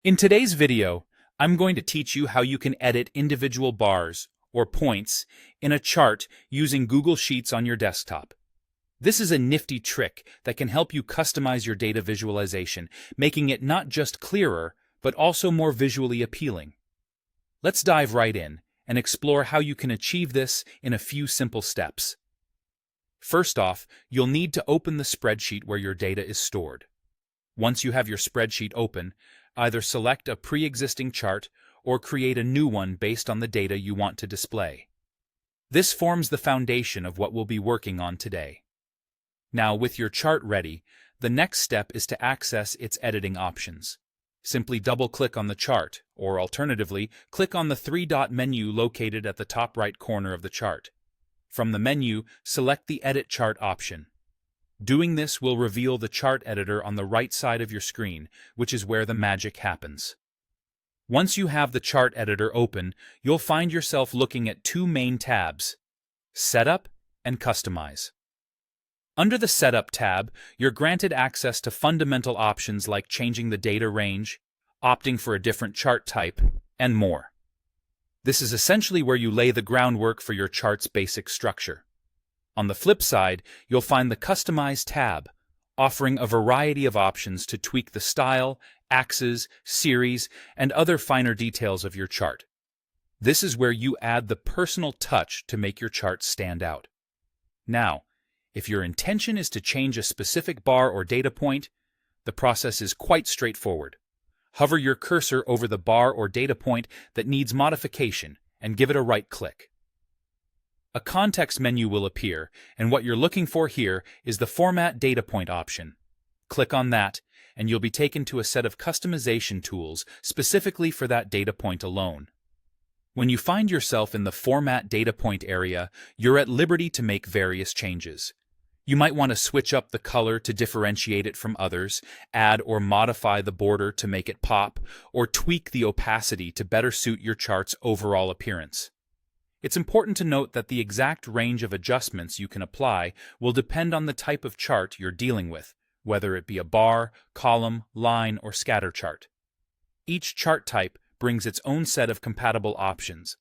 In today's video, I'm going to teach you how you can edit individual bars, or points, in a chart using Google Sheets on your desktop. This is a nifty trick that can help you customize your data visualization, making it not just clearer, but also more visually appealing. Let's dive right in and explore how you can achieve this in a few simple steps. First off, you'll need to open the spreadsheet where your data is stored. Once you have your spreadsheet open, either select a pre-existing chart or create a new one based on the data you want to display. This forms the foundation of what we'll be working on today. Now, with your chart ready, the next step is to access its editing options. Simply double-click on the chart, or alternatively, click on the three-dot menu located at the top right corner of the chart. From the menu, select the Edit Chart option. Doing this will reveal the chart editor on the right side of your screen, which is where the magic happens. Once you have the chart editor open, you'll find yourself looking at two main tabs: Setup and Customize. Under the Setup tab, you're granted access to fundamental options like changing the data range, opting for a different chart type, and more. This is essentially where you lay the groundwork for your chart's basic structure. On the flip side, you'll find the Customize tab, offering a variety of options to tweak the style, axes, series, and other finer details of your chart. This is where you add the personal touch to make your chart stand out. Now, if your intention is to change a specific bar or data point, the process is quite straightforward. Hover your cursor over the bar or data point that needs modification and give it a right click. A context menu will appear, and what you're looking for here is the Format Data Point option. Click on that, and you'll be taken to a set of customization tools specifically for that data point alone. When you find yourself in the Format Data Point area, you're at liberty to make various changes. You might want to switch up the color to differentiate it from others, add or modify the border to make it pop, or tweak the opacity to better suit your chart's overall appearance. It's important to note that the exact range of adjustments you can apply will depend on the type of chart you're dealing with, whether it be a bar, column, line, or scatter chart. Each chart type brings its own set of compatible options.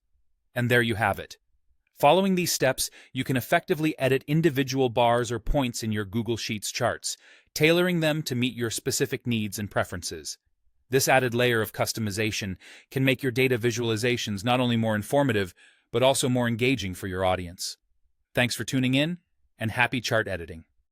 And there you have it. Following these steps, you can effectively edit individual bars or points in your Google Sheets charts, tailoring them to meet your specific needs and preferences. This added layer of customization can make your data visualizations not only more informative, but also more engaging for your audience. Thanks for tuning in, and happy chart editing.